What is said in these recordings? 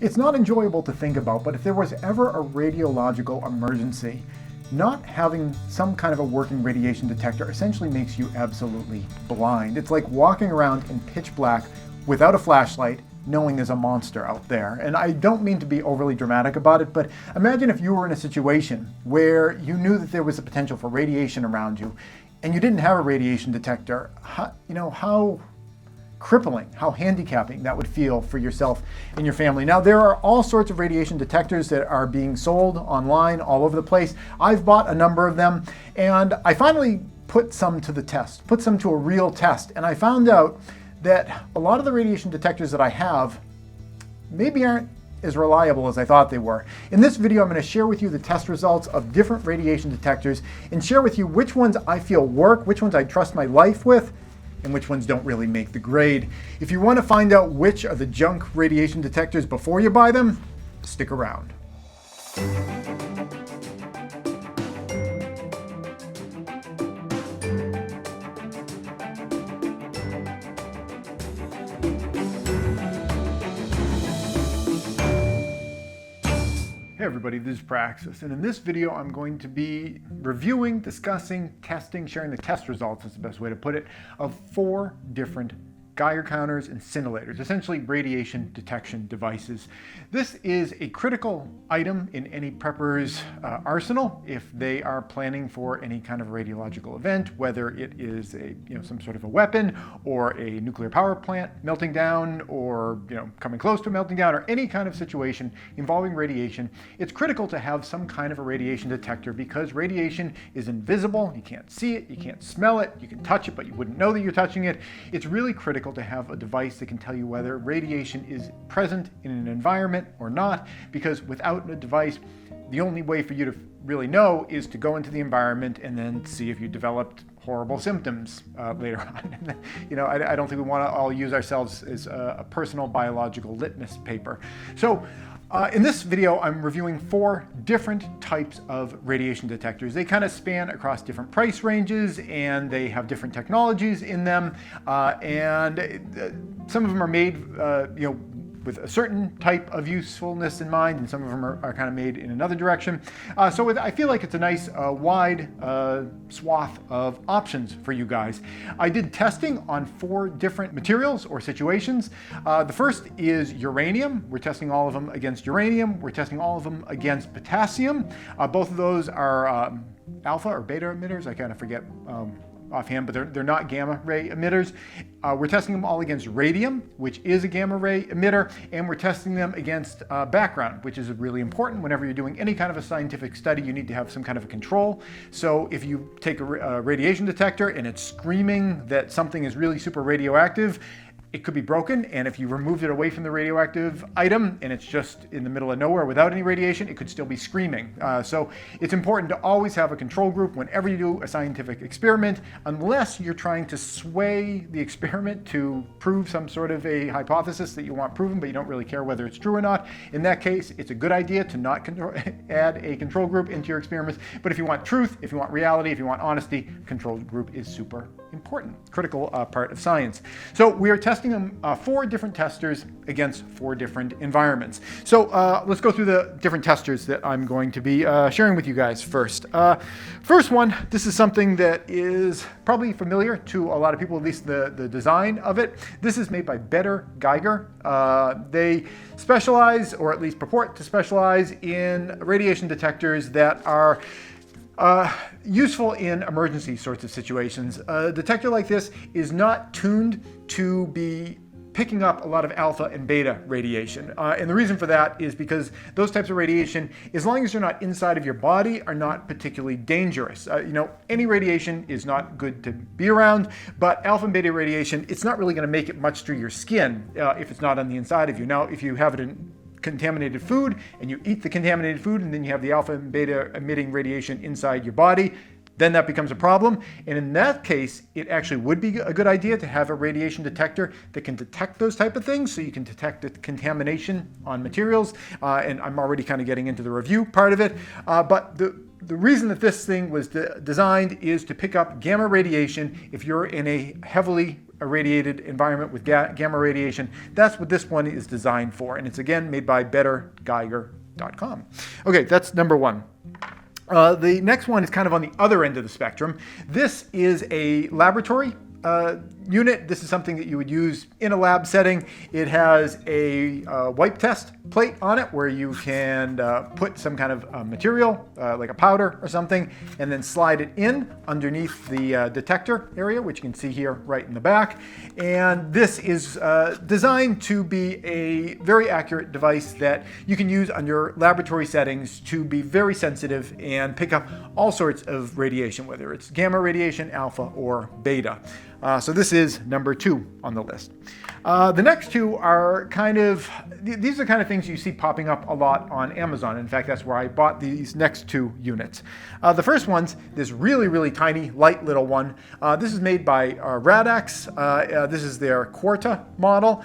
It's not enjoyable to think about, but if there was ever a radiological emergency, not having some kind of a working radiation detector essentially makes you absolutely blind. It's like walking around in pitch black without a flashlight, knowing there's a monster out there. And I don't mean to be overly dramatic about it, but imagine if you were in a situation where you knew that there was a potential for radiation around you and you didn't have a radiation detector. How crippling, how handicapping that would feel for yourself and your family. Now, there are all sorts of radiation detectors that are being sold online all over the place. I've bought a number of them, and I finally put some to the test, put some to a real test, and I found out that a lot of the radiation detectors that I have maybe aren't as reliable as I thought they were. In this video, I'm going to share with you the test results of different radiation detectors and share with you which ones I feel work, which ones I trust my life with, and which ones don't really make the grade. If you want to find out which are the junk radiation detectors before you buy them, stick around. Hey everybody, this is Praxis, and in this video I'm going to be reviewing, discussing, testing, sharing the test results, is the best way to put it, of 4 different Geiger counters and scintillators, essentially radiation detection devices. This is a critical item in any prepper's arsenal if they are planning for any kind of radiological event, whether it is some sort of a weapon or a nuclear power plant melting down or coming close to melting down or any kind of situation involving radiation. It's critical to have some kind of a radiation detector because radiation is invisible. You can't see it, you can't smell it, you can touch it, but you wouldn't know that you're touching it. It's really critical to have a device that can tell you whether radiation is present in an environment or not, because without a device, the only way for you to really know is to go into the environment and then see if you developed horrible symptoms later on. I don't think we want to all use ourselves as a personal biological litmus paper. So in this video, I'm reviewing 4 different types of radiation detectors. They kind of span across different price ranges and they have different technologies in them. And some of them are made, with a certain type of usefulness in mind, and some of them are kind of made in another direction. So I feel like it's a nice wide swath of options for you guys. I did testing on 4 different materials or situations. The first is uranium. We're testing all of them against uranium. We're testing all of them against potassium. Both of those are alpha or beta emitters. I kind of forget offhand, but they're not gamma ray emitters. We're testing them all against radium, which is a gamma ray emitter, and we're testing them against background, which is really important. Whenever you're doing any kind of a scientific study, you need to have some kind of a control. So if you take a radiation detector and it's screaming that something is really super radioactive, it could be broken, and if you removed it away from the radioactive item and it's just in the middle of nowhere without any radiation, it could still be screaming. So it's important to always have a control group whenever you do a scientific experiment, unless you're trying to sway the experiment to prove some sort of a hypothesis that you want proven, but you don't really care whether it's true or not. In that case, it's a good idea to not add a control group into your experiments. But if you want truth, if you want reality, if you want honesty, control group is super important, critical part of science. So we are testing them 4 different testers against 4 different environments. So let's go through the different testers that I'm going to be sharing with you guys first. First one, this is something that is probably familiar to a lot of people, at least the design of it. This is made by Geiger. They specialize, or at least purport to specialize, in radiation detectors that are useful in emergency sorts of situations. A detector like this is not tuned to be picking up a lot of alpha and beta radiation. And the reason for that is because those types of radiation, as long as they're not inside of your body, are not particularly dangerous. Any radiation is not good to be around, but alpha and beta radiation, it's not really going to make it much through your skin if it's not on the inside of you. Now, if you have it in contaminated food and you eat the contaminated food and then you have the alpha and beta emitting radiation inside your body, then that becomes a problem. And in that case, it actually would be a good idea to have a radiation detector that can detect those type of things, so you can detect the contamination on materials. And I'm already kind of getting into the review part of it. But the reason that this thing was designed is to pick up gamma radiation if you're in a heavily irradiated environment with gamma radiation. That's what this one is designed for. And it's again made by bettergeiger.com. Okay, that's number one. The next one is kind of on the other end of the spectrum. This is a laboratory unit. This is something that you would use in a lab setting. It has a wipe test plate on it where you can put some kind of material, like a powder or something, and then slide it in underneath the detector area, which you can see here right in the back. And this is designed to be a very accurate device that you can use under laboratory settings to be very sensitive and pick up all sorts of radiation, whether it's gamma radiation, alpha, or beta. So this is number 2 on the list. The next two are these are kind of things you see popping up a lot on Amazon. In fact, that's where I bought these next 2 units. The first one's this really, really tiny, light little one. This is made by Radex. This is their Quarta model.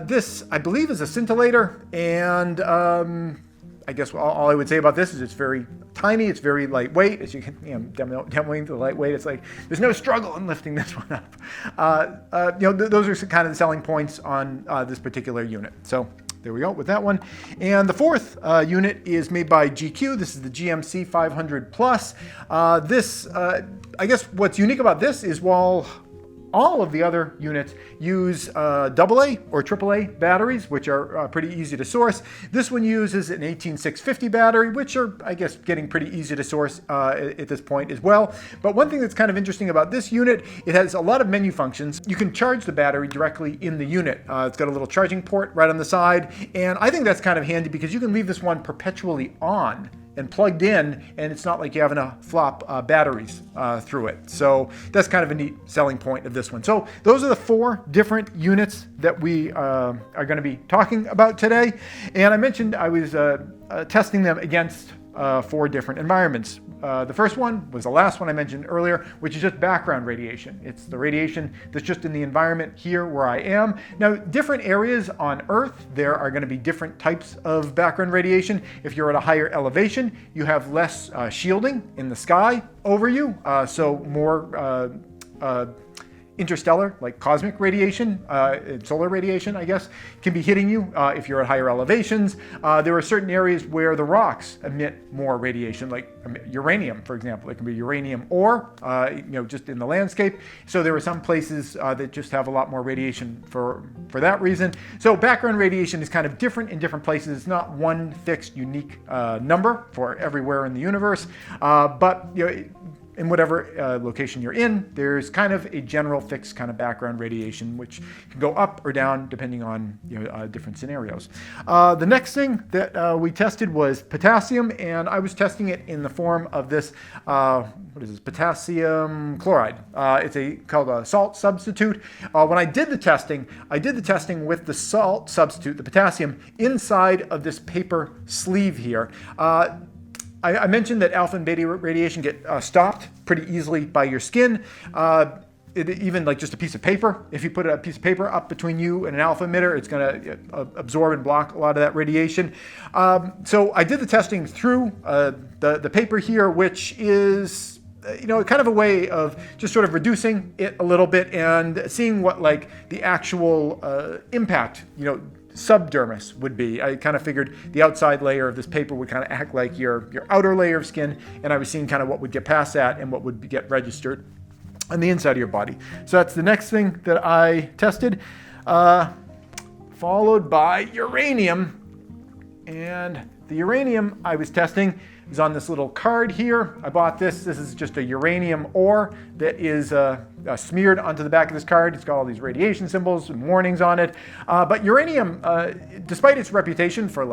This, I believe, is a scintillator, and I guess all I would say about this is it's very tiny, it's very lightweight. As you can, demoing the lightweight, it's like there's no struggle in lifting this one up. Those are kind of the selling points on this particular unit. So there we go with that one. And the fourth unit is made by GQ. This is the GMC 500 Plus. I guess what's unique about this is while all of the other units use AA or AAA batteries, which are pretty easy to source. This one uses an 18650 battery, which are, I guess, getting pretty easy to source at this point as well. But one thing that's kind of interesting about this unit, it has a lot of menu functions. You can charge the battery directly in the unit. It's got a little charging port right on the side, and I think that's kind of handy because you can leave this one perpetually on and plugged in, and it's not like you're having to flop batteries through it. So that's kind of a neat selling point of this one. So those are the 4 different units that we are going to be talking about today. And I mentioned I was testing them against 4 different environments. The first one was the last one I mentioned earlier, which is just background radiation. It's the radiation that's just in the environment here where I am. Now, different areas on Earth, there are going to be different types of background radiation. If you're at a higher elevation, you have less shielding in the sky over you, so more interstellar, like cosmic radiation, solar radiation, I guess, can be hitting you if you're at higher elevations. There are certain areas where the rocks emit more radiation, like uranium, for example. It can be uranium ore, just in the landscape. So there are some places that just have a lot more radiation for that reason. So background radiation is kind of different in different places. It's not one fixed, unique number for everywhere in the universe, but in whatever location you're in, there's kind of a general fixed kind of background radiation, which can go up or down depending on different scenarios. The next thing that we tested was potassium, and I was testing it in the form of this, potassium chloride. It's called a salt substitute. When I did the testing with the salt substitute, the potassium, inside of this paper sleeve here. I mentioned that alpha and beta radiation get stopped pretty easily by your skin. Even like just a piece of paper, if you put a piece of paper up between you and an alpha emitter, it's going to absorb and block a lot of that radiation. So I did the testing through the paper here, which is kind of a way of just sort of reducing it a little bit and seeing what like the actual impact, subdermis would be. I kind of figured the outside layer of this paper would kind of act like your outer layer of skin, and I was seeing kind of what would get past that and what would get registered on the inside of your body. So that's the next thing that I tested, followed by uranium. And the uranium I was testing is on this little card here. I bought this. This is just a uranium ore that is smeared onto the back of this card. It's got all these radiation symbols and warnings on it. But uranium, despite its reputation for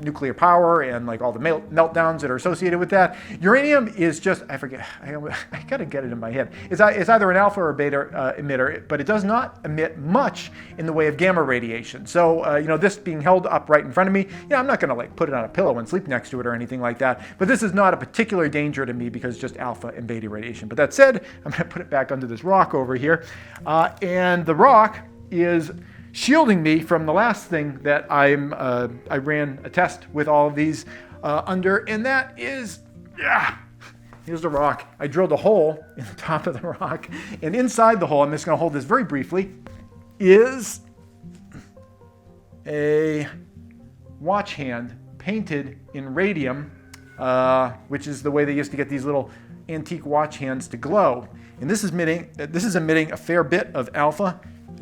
nuclear power and like all the meltdowns that are associated with that, uranium is just, I forget, I gotta get it in my head. It's either an alpha or beta emitter, but it does not emit much in the way of gamma radiation. So, this being held up right in front of me, I'm not gonna put it on a pillow and sleep next to it or anything like that. But this is not a particular danger to me because it's just alpha and beta radiation. But that said, I'm going to put it back under this rock over here. And the rock is shielding me from the last thing that I ran a test with all of these under. And that is here's the rock. I drilled a hole in the top of the rock, and inside the hole, I'm just going to hold this very briefly, is a watch hand painted in radium, which is the way they used to get these little antique watch hands to glow. And this is emitting a fair bit of alpha,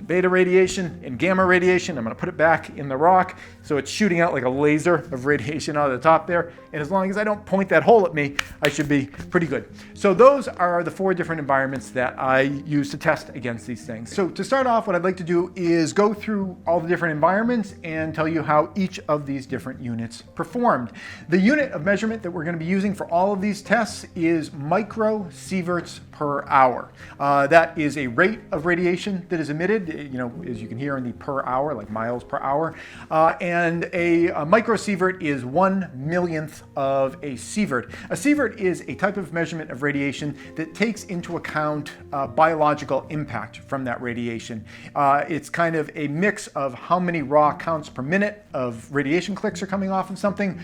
beta radiation, and gamma radiation. I'm going to put it back in the rock so it's shooting out like a laser of radiation out of the top there. And as long as I don't point that hole at me, I should be pretty good. So those are the 4 different environments that I use to test against these things. So to start off, what I'd like to do is go through all the different environments and tell you how each of these different units performed. The unit of measurement that we're going to be using for all of these tests is microsieverts per hour. That is a rate of radiation that is emitted, as you can hear in the per hour, like miles per hour. And a microsievert is 1/1,000,000th of a sievert. A sievert is a type of measurement of radiation that takes into account biological impact from that radiation. It's kind of a mix of how many raw counts per minute of radiation clicks are coming off of something,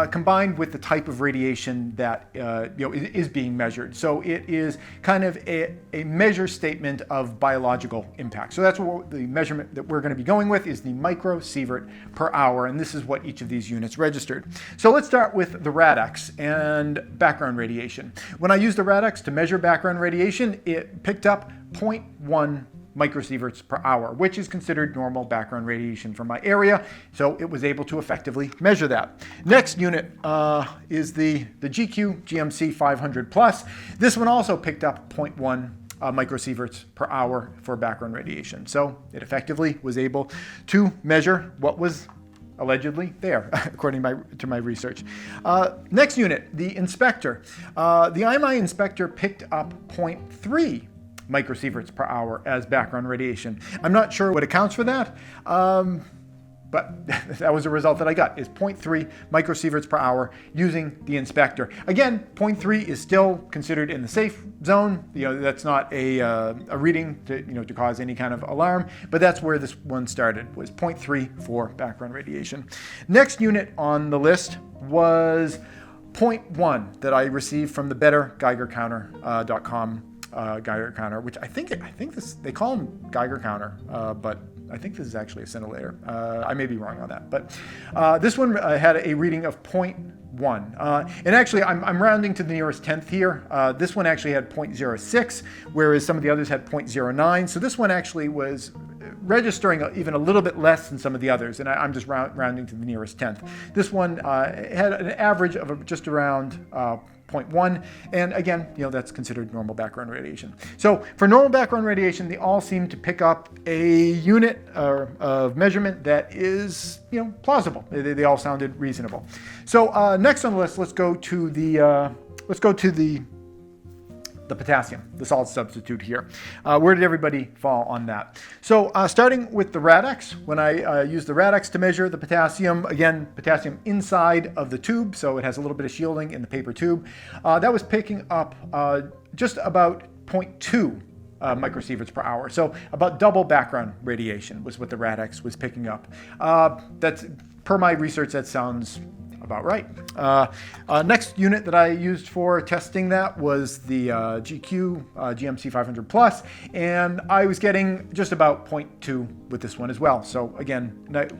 combined with the type of radiation that is being measured. So it is kind of a measure statement of biological impact. So that's what the measurement that we're going to be going with is the microsievert per hour, and this is what each of these units registered. So let's start with the Rad-X and background radiation. When I used the Rad-X to measure background radiation, it picked up 0.1 microsieverts per hour, which is considered normal background radiation from my area, so it was able to effectively measure that. Next unit is the GQ GMC 500 Plus. This one also picked up 0.1 microsieverts per hour for background radiation, so it effectively was able to measure what was allegedly there, according to my research. Next unit, the inspector. The IMI inspector picked up 0.3 microsieverts per hour as background radiation. I'm not sure what accounts for that, but that was the result that I got, is 0.3 microsieverts per hour using the inspector. Again, 0.3 is still considered in the safe zone. That's not a reading to cause any kind of alarm, but that's where this one started, was 0.3 for background radiation. Next unit on the list was 0.1 that I received from the bettergeigercounter.com Geiger counter, which I think they call them Geiger counter, but I think this is actually a scintillator. I may be wrong on that, but this one had a reading of 0.1. And actually, I'm rounding to the nearest tenth here. This one actually had 0.06, whereas some of the others had 0.09. So this one actually was registering even a little bit less than some of the others, and I'm just rounding to the nearest tenth. This one had an average of just around 0.1, and again, that's considered normal background radiation. So for normal background radiation, they all seem to pick up a unit of measurement that is, plausible. They all sounded reasonable. So next on the list, let's go to the potassium, the salt substitute here. Where did everybody fall on that? So starting with the Rad-X, when I used the Rad-X to measure the potassium, again, potassium inside of the tube, so it has a little bit of shielding in the paper tube, that was picking up just about 0.2 microsieverts per hour. So about double background radiation was what the Rad-X was picking up. That's, per my research, that sounds about right. Next unit that I used for testing that was the GQ GMC 500 Plus, and I was getting just about 0.2 with this one as well. So again,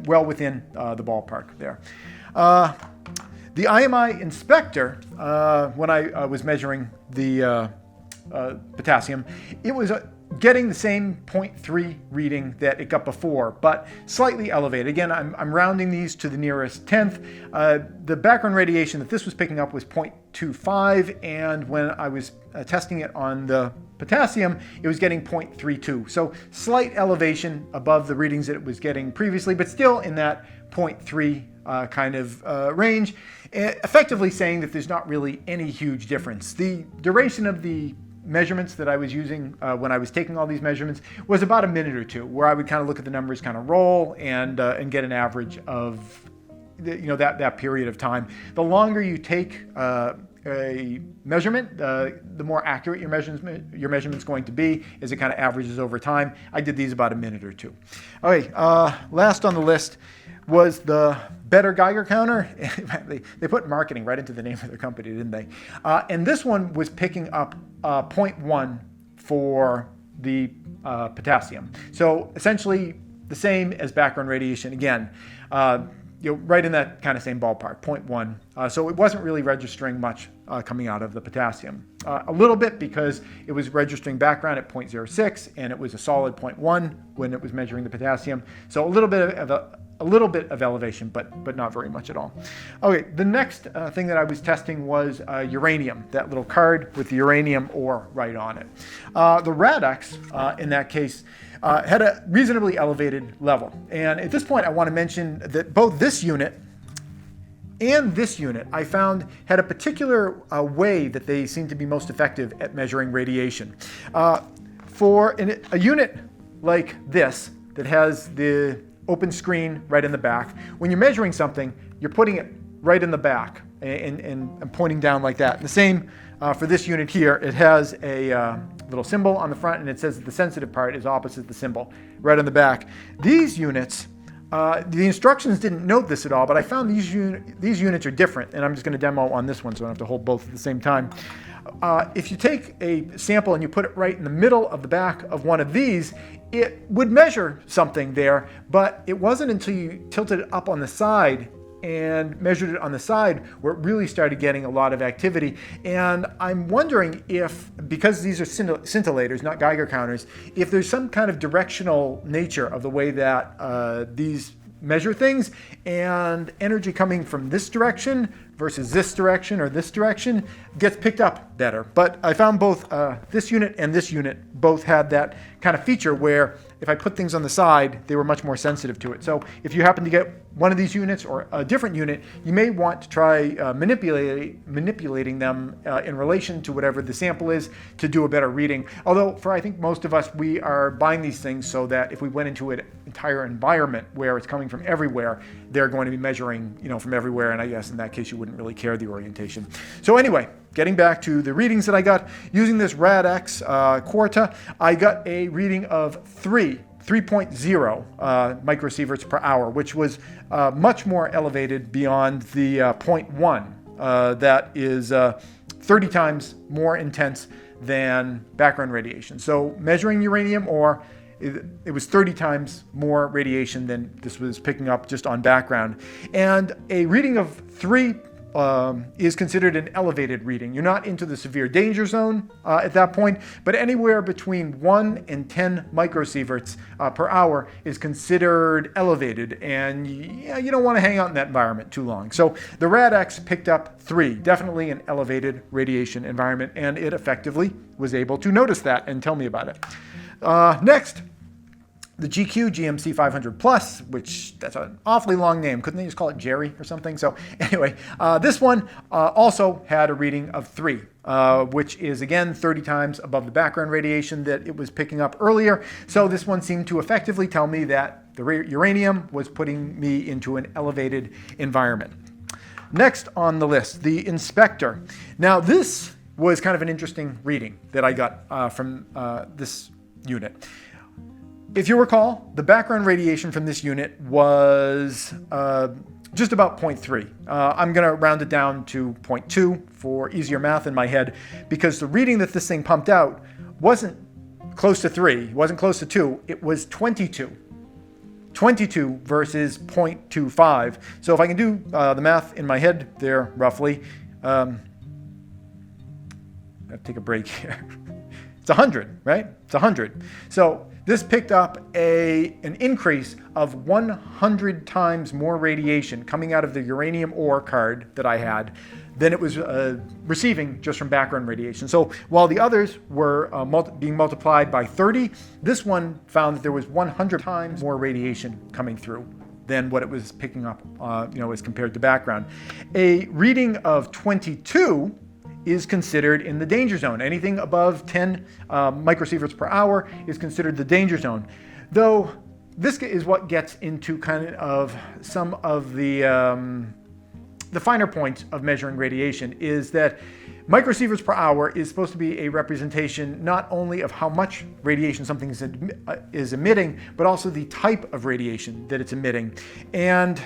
well within the ballpark there. The IMI inspector, when I was measuring the potassium, it was getting the same 0.3 reading that it got before, but slightly elevated. Again, I'm rounding these to the nearest tenth. The background radiation that this was picking up was 0.25, and when I was testing it on the potassium, it was getting 0.32. So slight elevation above the readings that it was getting previously, but still in that 0.3 kind of range, effectively saying that there's not really any huge difference. The duration of the measurements that I was using when I was taking all these measurements was about a minute or two, where I would kind of look at the numbers, kind of roll, and get an average of that period of time. The longer you take a measurement, the more accurate your measurement's going to be as it kind of averages over time. I did these about a minute or two. Okay, last on the list was the better Geiger counter. They put marketing right into the name of their company, didn't they? And this one was picking up 0.1 for the potassium. So essentially the same as background radiation. Again, right in that kind of same ballpark, 0.1. So it wasn't really registering much coming out of the potassium. A little bit because it was registering background at 0.06 and it was a solid 0.1 when it was measuring the potassium. So a little bit of elevation, but not very much at all. Okay, the next thing that I was testing was uranium, that little card with the uranium ore right on it. The Radex, in that case, had a reasonably elevated level. And at this point, I want to mention that both this unit and this unit I found had a particular way that they seem to be most effective at measuring radiation. For a unit like this that has the open screen right in the back, when you're measuring something, you're putting it right in the back and pointing down like that. And the same for this unit here. It has a little symbol on the front and it says that the sensitive part is opposite the symbol right on the back. These units, the instructions didn't note this at all, but I found these units are different, and I'm just going to demo on this one so I don't have to hold both at the same time. If you take a sample and you put it right in the middle of the back of one of these, it would measure something there, but it wasn't until you tilted it up on the side and measured it on the side where it really started getting a lot of activity. And I'm wondering if, because these are scintillators, not Geiger counters, if there's some kind of directional nature of the way that these measure things, and energy coming from this direction versus this direction or this direction gets picked up better. But I found both this unit and this unit both had that kind of feature where if I put things on the side, they were much more sensitive to it. So if you happen to get one of these units or a different unit, you may want to try manipulating them in relation to whatever the sample is to do a better reading. Although for I think most of us, we are buying these things so that if we went into an entire environment where it's coming from everywhere, they're going to be measuring, from everywhere. And I guess in that case, you wouldn't really care the orientation. So anyway, getting back to the readings that I got, using this Radex Quarta, I got a reading of 3.0 microsieverts per hour, which was much more elevated beyond the 0.1 that is 30 times more intense than background radiation. So measuring uranium ore, it was 30 times more radiation than this was picking up just on background. And a reading of 3 is considered an elevated reading. You're not into the severe danger zone at that point, but anywhere between 1 and 10 microsieverts per hour is considered elevated, and you don't want to hang out in that environment too long. So the Radex picked up 3, definitely an elevated radiation environment, and it effectively was able to notice that and tell me about it. Next, the GMC 500 Plus, which that's an awfully long name. Couldn't they just call it Jerry or something? So anyway, this one also had a reading of 3, which is again 30 times above the background radiation that it was picking up earlier. So this one seemed to effectively tell me that the uranium was putting me into an elevated environment. Next on the list, the inspector. Now this was kind of an interesting reading that I got from this unit. If you recall, the background radiation from this unit was just about 0.3. I'm going to round it down to 0.2 for easier math in my head, because the reading that this thing pumped out wasn't close to 3, it wasn't close to 2, it was 22. 22 versus 0.25. So if I can do the math in my head there roughly, I have to take a break here. It's 100, right? It's 100. So this picked up an increase of 100 times more radiation coming out of the uranium ore card that I had than it was receiving just from background radiation. So while the others were being multiplied by 30, this one found that there was 100 times more radiation coming through than what it was picking up, as compared to background. A reading of 22 is considered in the danger zone. Anything above 10 microsieverts per hour is considered the danger zone. Though this is what gets into kind of some of the the finer point of measuring radiation is that microsieverts per hour is supposed to be a representation not only of how much radiation something is emitting, but also the type of radiation that it's emitting. And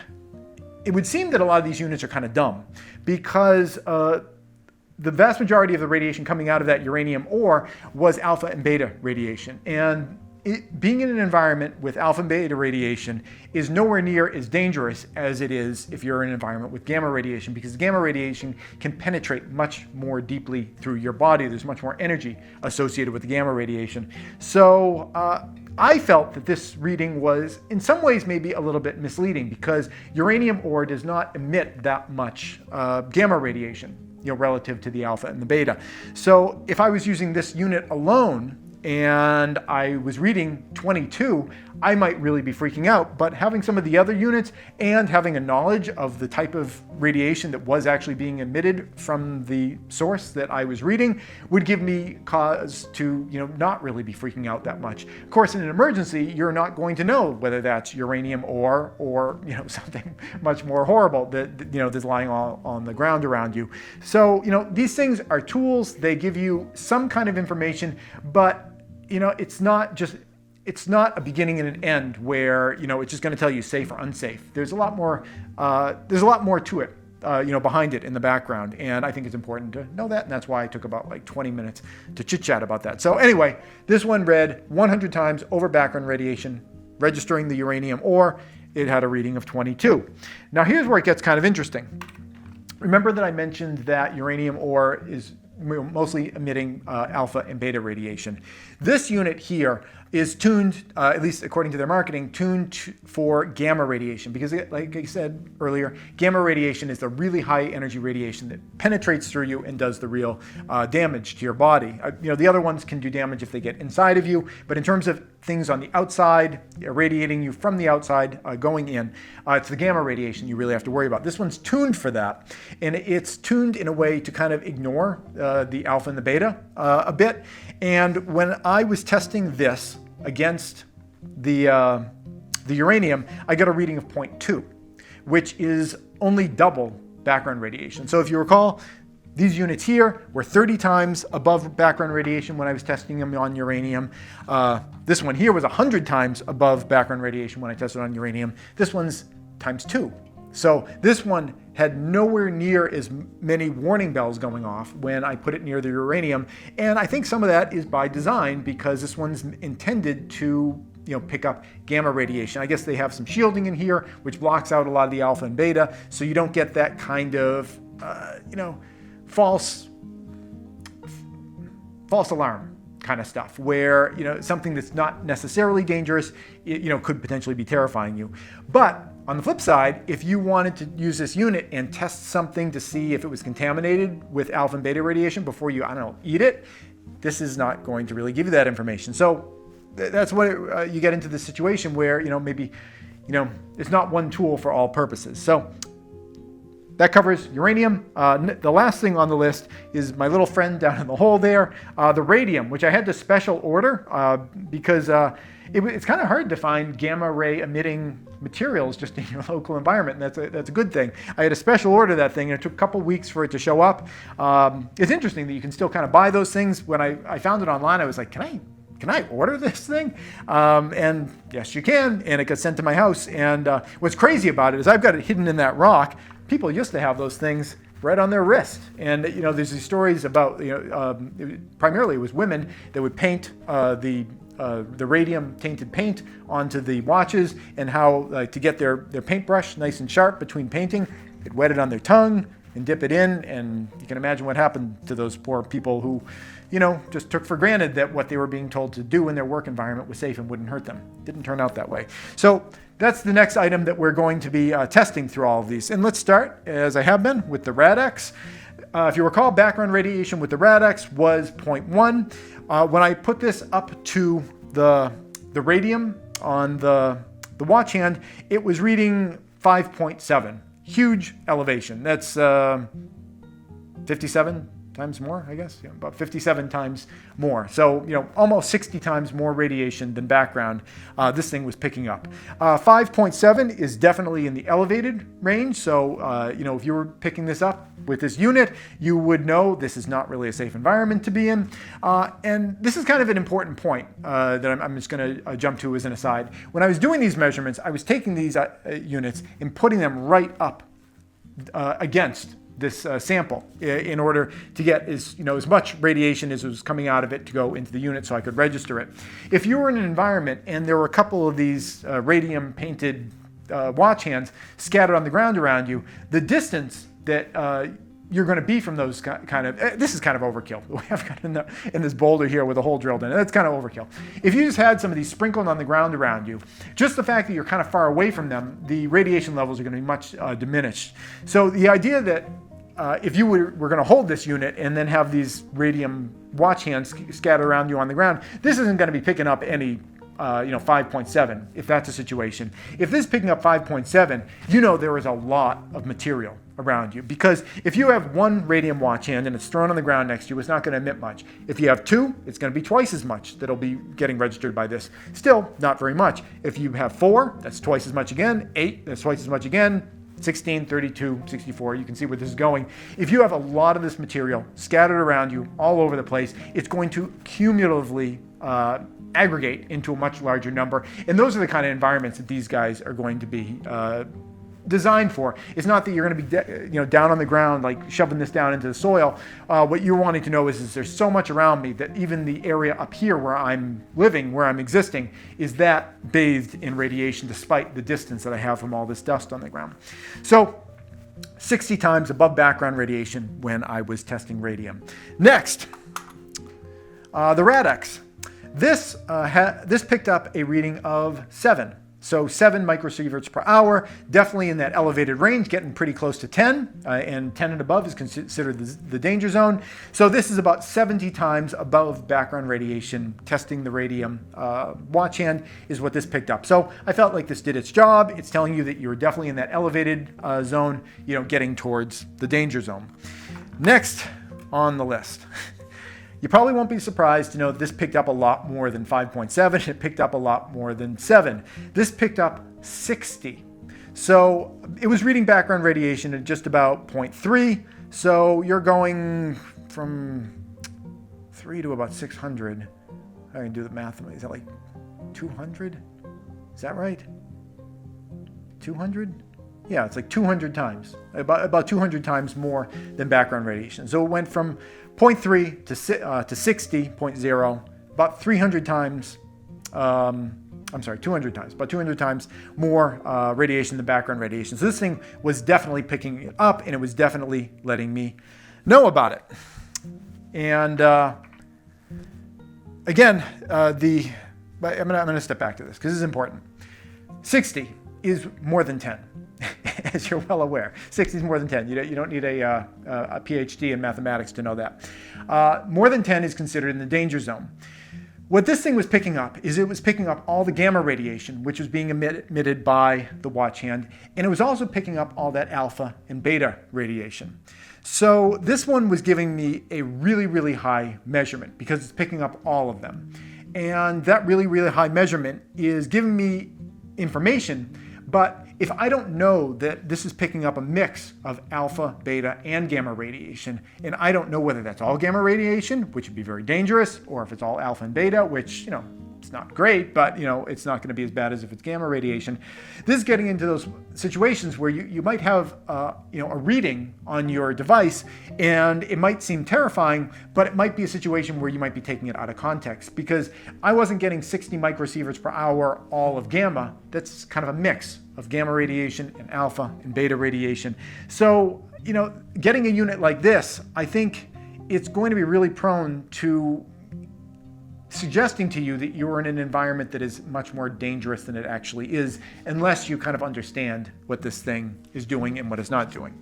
it would seem that a lot of these units are kind of dumb because the vast majority of the radiation coming out of that uranium ore was alpha and beta radiation. And being in an environment with alpha and beta radiation is nowhere near as dangerous as it is if you're in an environment with gamma radiation, because gamma radiation can penetrate much more deeply through your body. There's much more energy associated with the gamma radiation. So I felt that this reading was in some ways maybe a little bit misleading, because uranium ore does not emit that much gamma radiation, relative to the alpha and the beta. So if I was using this unit alone and I was reading 22, I might really be freaking out. But having some of the other units and having a knowledge of the type of radiation that was actually being emitted from the source that I was reading would give me cause to, not really be freaking out that much. Of course, in an emergency, you're not going to know whether that's uranium ore or, something much more horrible that, that's lying all on the ground around you. So, these things are tools. They give you some kind of information, but it's not a beginning and an end where, it's just going to tell you safe or unsafe. There's a lot more to it, behind it in the background. And I think it's important to know that. And that's why I took about 20 minutes to chit chat about that. So anyway, this one read 100 times over background radiation, registering the uranium ore. It had a reading of 22. Now here's where it gets kind of interesting. Remember that I mentioned that uranium ore is mostly emitting alpha and beta radiation. This unit here is tuned, at least according to their marketing, tuned for gamma radiation, because like I said earlier, gamma radiation is the really high energy radiation that penetrates through you and does the real damage to your body. The other ones can do damage if they get inside of you, but in terms of things on the outside, irradiating you from the outside, going in, it's the gamma radiation you really have to worry about. This one's tuned for that, and it's tuned in a way to kind of ignore the alpha and the beta a bit. And when I was testing this against the uranium, I got a reading of 0.2, which is only double background radiation. So if you recall, these units here were 30 times above background radiation when I was testing them on uranium. This one here was 100 times above background radiation when I tested on uranium. This one's times 2. So this one had nowhere near as many warning bells going off when I put it near the uranium. And I think some of that is by design, because this one's intended to pick up gamma radiation. I guess they have some shielding in here, which blocks out a lot of the alpha and beta, so you don't get that kind of, false alarm kind of stuff where, something that's not necessarily dangerous, could potentially be terrifying you. But on the flip side, if you wanted to use this unit and test something to see if it was contaminated with alpha and beta radiation before you, eat it, this is not going to really give you that information. So that's what you get into this situation where, maybe, it's not one tool for all purposes. So that covers uranium. The last thing on the list is my little friend down in the hole there, the radium, which I had to special order because it's kind of hard to find gamma ray emitting materials just in your local environment, and that's a good thing. I had to special order that thing, and it took a couple weeks for it to show up. It's interesting that you can still kind of buy those things. When I found it online, I was like, can I order this thing? And yes, you can, and it got sent to my house. And what's crazy about it is I've got it hidden in that rock. People used to have those things right on their wrist. And, there's these stories about, primarily it was women that would paint the radium tainted paint onto the watches, and how to get their paintbrush nice and sharp between painting, they'd wet it on their tongue and dip it in. And you can imagine what happened to those poor people who, just took for granted that what they were being told to do in their work environment was safe and wouldn't hurt them. Didn't turn out that way. So that's the next item that we're going to be testing through all of these. And let's start, as I have been, with the Rad-X. If you recall, background radiation with the Rad-X was 0.1. When I put this up to the radium on the watch hand, it was reading 5.7. Huge elevation. That's 57 times more, I guess, about 57 times more. So, almost 60 times more radiation than background this thing was picking up. 5.7 is definitely in the elevated range. So, if you were picking this up with this unit, you would know this is not really a safe environment to be in. And this is kind of an important point that I'm just going to jump to as an aside. When I was doing these measurements, I was taking these units and putting them right up against this sample in order to get as much radiation as was coming out of it to go into the unit so I could register it. If you were in an environment and there were a couple of these radium painted watch hands scattered on the ground around you, the distance that you're going to be from those kind of, this is kind of overkill. We have got in this boulder here with a hole drilled in it. That's kind of overkill. If you just had some of these sprinkled on the ground around you, just the fact that you're kind of far away from them, the radiation levels are going to be much diminished. So the idea that if you were going to hold this unit and then have these radium watch hands scattered around you on the ground, this isn't going to be picking up any 5.7 if that's a situation. If this is picking up 5.7, there is a lot of material around you, because if you have one radium watch hand and it's thrown on the ground next to you, it's not going to emit much. If you have two, it's going to be twice as much that'll be getting registered by this. Still not very much. If you have four, that's twice as much again. 8, that's twice as much again. 16, 32, 64, you can see where this is going. If you have a lot of this material scattered around you all over the place, it's going to cumulatively aggregate into a much larger number. And those are the kind of environments that these guys are going to be designed for. It's not that you're going to be down on the ground, like shoving this down into the soil. What you're wanting to know is there's so much around me that even the area up here where I'm living, where I'm existing, is that bathed in radiation despite the distance that I have from all this dust on the ground. So 60 times above background radiation when I was testing radium. Next, the Radex. This picked up a reading of 7. So 7 microsieverts per hour, definitely in that elevated range, getting pretty close to 10, and 10 and above is considered the danger zone. So this is about 70 times above background radiation. Testing the radium watch hand is what this picked up. So I felt like this did its job. It's telling you that you're definitely in that elevated zone, getting towards the danger zone. Next on the list. You probably won't be surprised to know that this picked up a lot more than 5.7. It picked up a lot more than 7. This picked up 60. So it was reading background radiation at just about 0.3. So you're going from 3 to about 600. I can do the math. Is that like 200? Is that right? 200? Yeah, it's like 200 times. About 200 times more than background radiation. So it went from 0.3 to 60.0, about 300 times, 200 times, about 200 times more radiation than background radiation. So this thing was definitely picking it up, and it was definitely letting me know about it. And again, I'm going to step back to this because this is important. 60 is more than 10. As you're well aware, 60 is more than 10. You don't need a PhD in mathematics to know that. More than 10 is considered in the danger zone. What this thing was picking up is it was picking up all the gamma radiation, which was being emitted by the watch hand, and it was also picking up all that alpha and beta radiation. So this one was giving me a really, really high measurement because it's picking up all of them. And that really, really high measurement is giving me information, but if I don't know that this is picking up a mix of alpha, beta, and gamma radiation, and I don't know whether that's all gamma radiation, which would be very dangerous, or if it's all alpha and beta, which, it's not great, but, it's not going to be as bad as if it's gamma radiation. This is getting into those situations where you might have, a reading on your device, and it might seem terrifying, but it might be a situation where you might be taking it out of context, because I wasn't getting 60 microsieverts per hour all of gamma. That's kind of a mix of gamma radiation and alpha and beta radiation. So, getting a unit like this, I think it's going to be really prone to suggesting to you that you're in an environment that is much more dangerous than it actually is, unless you kind of understand what this thing is doing and what it's not doing.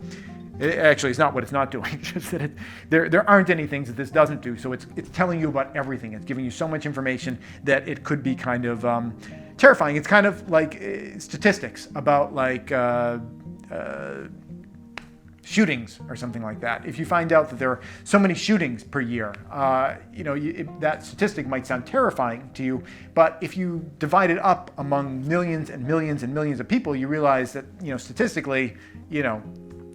It's not what it's not doing. It's just that there aren't any things that this doesn't do. So it's telling you about everything. It's giving you so much information that it could be kind of terrifying. It's kind of like statistics about like shootings or something like that. If you find out that there are so many shootings per year, that statistic might sound terrifying to you, but if you divide it up among millions and millions and millions of people, you realize that, statistically,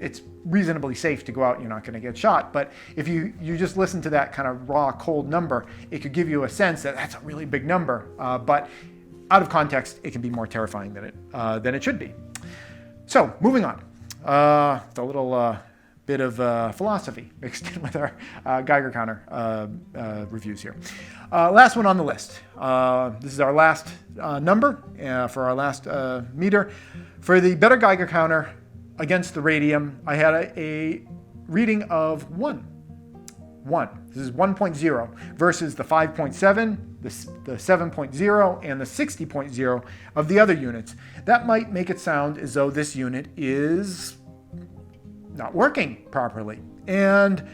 it's reasonably safe to go out and you're not going to get shot. But if you just listen to that kind of raw, cold number, it could give you a sense that that's a really big number. But out of context, it can be more terrifying than it should be. So moving on. It's a little bit of philosophy mixed in with our Geiger counter reviews here. Last one on the list. This is our last number for our last meter. For the better Geiger counter against the radium, I had a reading of 1. This is 1.0 versus the 5.7, the 7.0, and the 60.0 of the other units. That might make it sound as though this unit is not working properly. And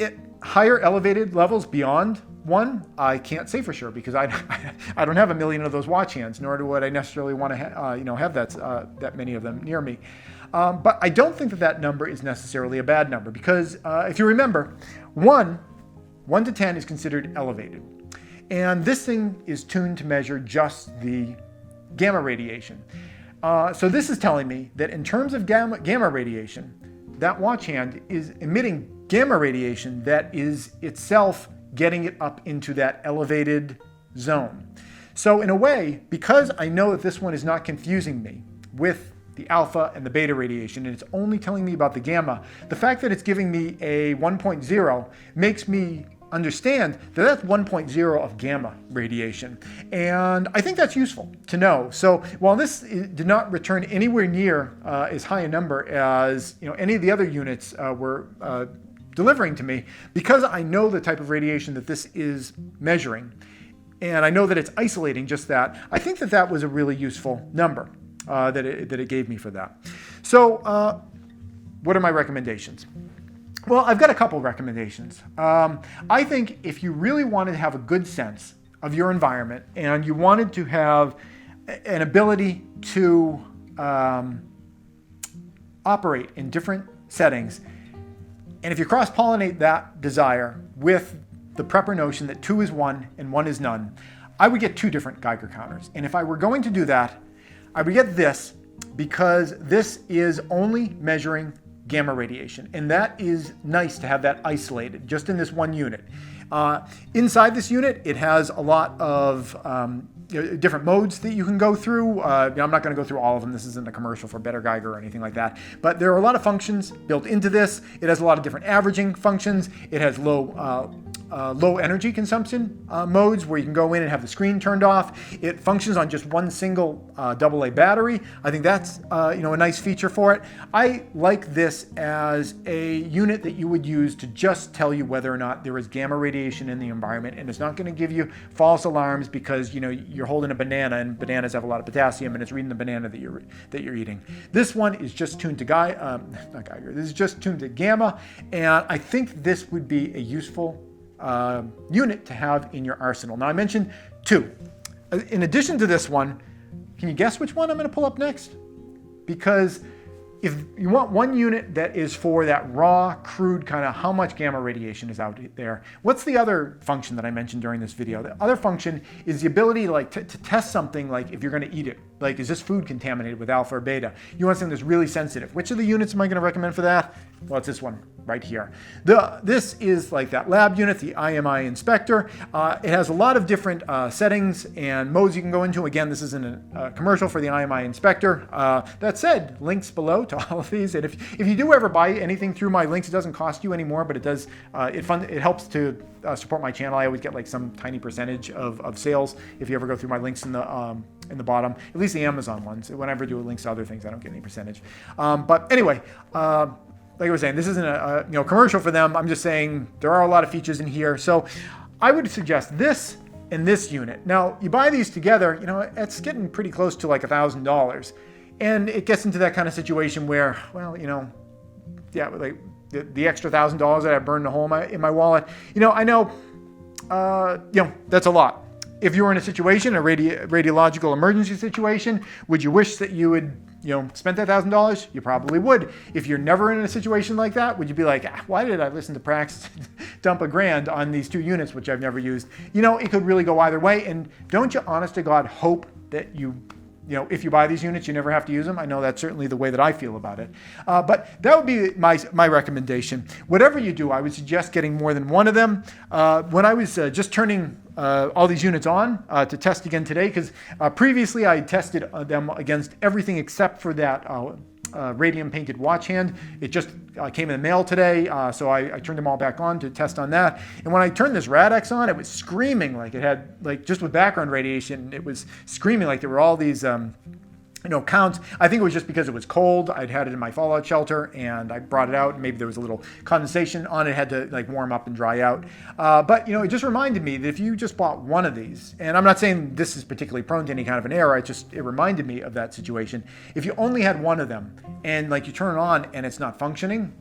at higher elevated levels beyond 1, I can't say for sure because I don't have a million of those watch hands, nor would I necessarily want to have that many of them near me. But I don't think that number is necessarily a bad number because if you remember, 1 to 10 is considered elevated. And this thing is tuned to measure just the gamma radiation. So this is telling me that in terms of gamma radiation, that watch hand is emitting gamma radiation that is itself getting it up into that elevated zone. So in a way, because I know that this one is not confusing me with the alpha and the beta radiation, and it's only telling me about the gamma, the fact that it's giving me a 1.0 makes me understand that that's 1.0 of gamma radiation. And I think that's useful to know. So while this did not return anywhere near as high a number as any of the other units were delivering to me, because I know the type of radiation that this is measuring, and I know that it's isolating just that, I think that that was a really useful number that it gave me for that. So what are my recommendations? Well, I've got a couple recommendations. I think if you really wanted to have a good sense of your environment and you wanted to have an ability to operate in different settings, and if you cross-pollinate that desire with the prepper notion that 2 is 1 and 1 is none, I would get 2 different Geiger counters. And if I were going to do that, I would get this because this is only measuring gamma radiation. And that is nice to have that isolated just in this one unit. Inside this unit, it has a lot of different modes that you can go through. I'm not going to go through all of them. This isn't a commercial for Better Geiger or anything like that. But there are a lot of functions built into this. It has a lot of different averaging functions. It has low energy consumption modes where you can go in and have the screen turned off. It functions on just one single AA battery. I think that's a nice feature for it. I like this as a unit that you would use to just tell you whether or not there is gamma radiation in the environment, and it's not going to give you false alarms because you're holding a banana and bananas have a lot of potassium and it's reading the banana that you're eating. This one is just tuned to not Geiger. This is just tuned to gamma, and I think this would be a useful unit to have in your arsenal. Now I mentioned 2. In addition to this one, can you guess which one I'm going to pull up next? Because if you want one unit that is for that raw, crude kind of how much gamma radiation is out there, what's the other function that I mentioned during this video? The other function is the ability to test something like if you're going to eat it. Like, is this food contaminated with alpha or beta? You want something that's really sensitive. Which of the units am I going to recommend for that? Well, it's this one right here. This is like that lab unit, the IMI inspector. It has a lot of different settings and modes you can go into. Again, this isn't a commercial for the IMI inspector. That said, links below to all of these. And if you do ever buy anything through my links, it doesn't cost you anymore, but it does. It helps to support my channel. I always get like some tiny percentage of sales if you ever go through my links in the bottom. At least the Amazon ones. Whenever I do links to other things, I don't get any percentage. But anyway. Like I was saying, this isn't a commercial for them. I'm just saying there are a lot of features in here. So I would suggest this and this unit. Now, you buy these together, it's getting pretty close to like $1,000. And it gets into that kind of situation where, well, like the extra $1,000 that I burned a hole in my wallet, I know, that's a lot. If you were in a situation, a radiological emergency situation, would you wish that you would spent that $1,000? You probably would. If you're never in a situation like that, would you be like, why did I listen to Prax dump $1,000 on these 2 units, which I've never used? It could really go either way. And don't you, honest to God, hope that if you buy these units, you never have to use them? I know that's certainly the way that I feel about it. But that would be my recommendation. Whatever you do, I would suggest getting more than one of them. When I was just turning all these units on to test again today, because previously I tested them against everything except for that radium painted watch hand. It just came in the mail today, so I turned them all back on to test on that. And when I turned this Radex on, it was screaming like it had, just with background radiation, it was screaming like there were all these counts. I think it was just because it was cold. I'd had it in my fallout shelter and I brought it out. Maybe there was a little condensation on it, had to warm up and dry out. But it just reminded me that if you just bought one of these, and I'm not saying this is particularly prone to any kind of an error, it reminded me of that situation. If you only had one of them and you turn it on and it's not functioning,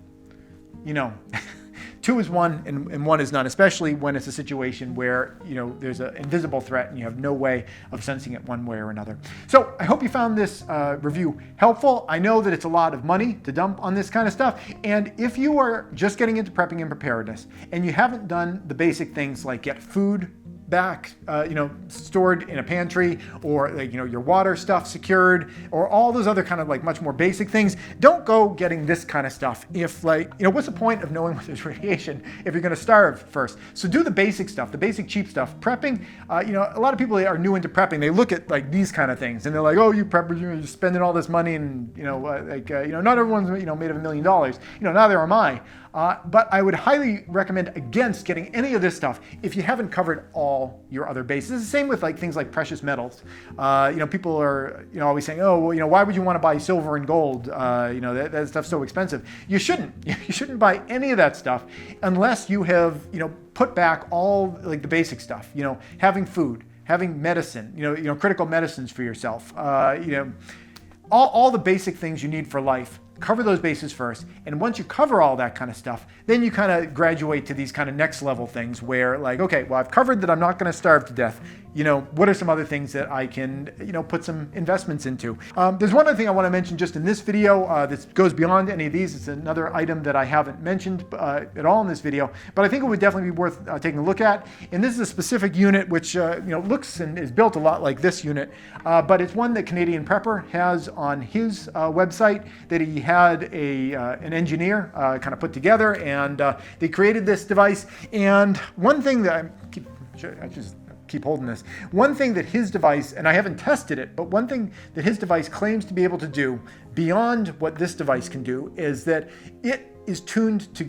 2 is one and 1 is none, especially when it's a situation where, there's an invisible threat and you have no way of sensing it one way or another. So I hope you found this review helpful. I know that it's a lot of money to dump on this kind of stuff. And if you are just getting into prepping and preparedness and you haven't done the basic things like get food back, stored in a pantry, or your water stuff secured, or all those other kind of much more basic things, don't go getting this kind of stuff. If what's the point of knowing what there's radiation if you're going to starve first? So do the basic stuff, the basic cheap stuff. Prepping, a lot of people are new into prepping. They look at these kind of things and they're like, oh, you preppers, you're spending all this money, and not everyone's made of $1 million. Neither am I. But I would highly recommend against getting any of this stuff if you haven't covered all your other bases. It's the same with things like precious metals. People are always saying, oh, well, why would you want to buy silver and gold? That stuff's so expensive. You shouldn't. You shouldn't buy any of that stuff unless you have put back all the basic stuff. Having food, having medicine. Critical medicines for yourself. All the basic things you need for life. Cover those bases first, and once you cover all that kind of stuff, then you kind of graduate to these kind of next level things where okay, well, I've covered that I'm not going to starve to death. What are some other things that I can, put some investments into? There's one other thing I want to mention just in this video that goes beyond any of these. It's another item that I haven't mentioned at all in this video, but I think it would definitely be worth taking a look at. And this is a specific unit which, looks and is built a lot like this unit, but it's one that Canadian Prepper has on his website that he had an engineer kind of put together, and they created this device. And one thing that I just keep holding this. One thing that his device, and I haven't tested it, but one thing that his device claims to be able to do beyond what this device can do is that it is tuned to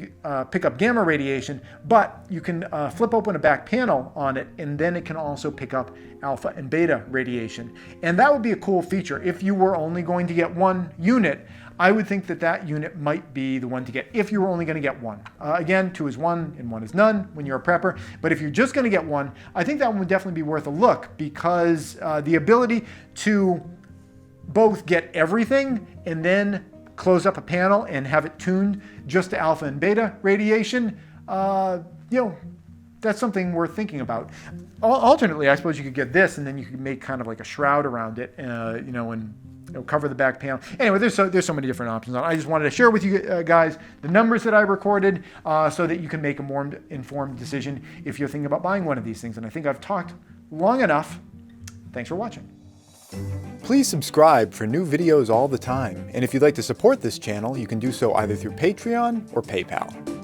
pick up gamma radiation, but you can flip open a back panel on it, and then it can also pick up alpha and beta radiation. And that would be a cool feature. If you were only going to get one unit, I would think that unit might be the one to get if you were only going to get one. Again, 2 is 1 and 1 is none when you're a prepper. But if you're just going to get one, I think that one would definitely be worth a look, because the ability to both get everything and then close up a panel and have it tuned just to alpha and beta radiation, that's something worth thinking about. Alternately, I suppose you could get this and then you could make kind of like a shroud around it, and cover the back panel. Anyway, there's so many different options. I just wanted to share with you guys the numbers that I recorded so that you can make a more informed decision if you're thinking about buying one of these things. And I think I've talked long enough. Thanks for watching. Please subscribe for new videos all the time. And if you'd like to support this channel, you can do so either through Patreon or PayPal.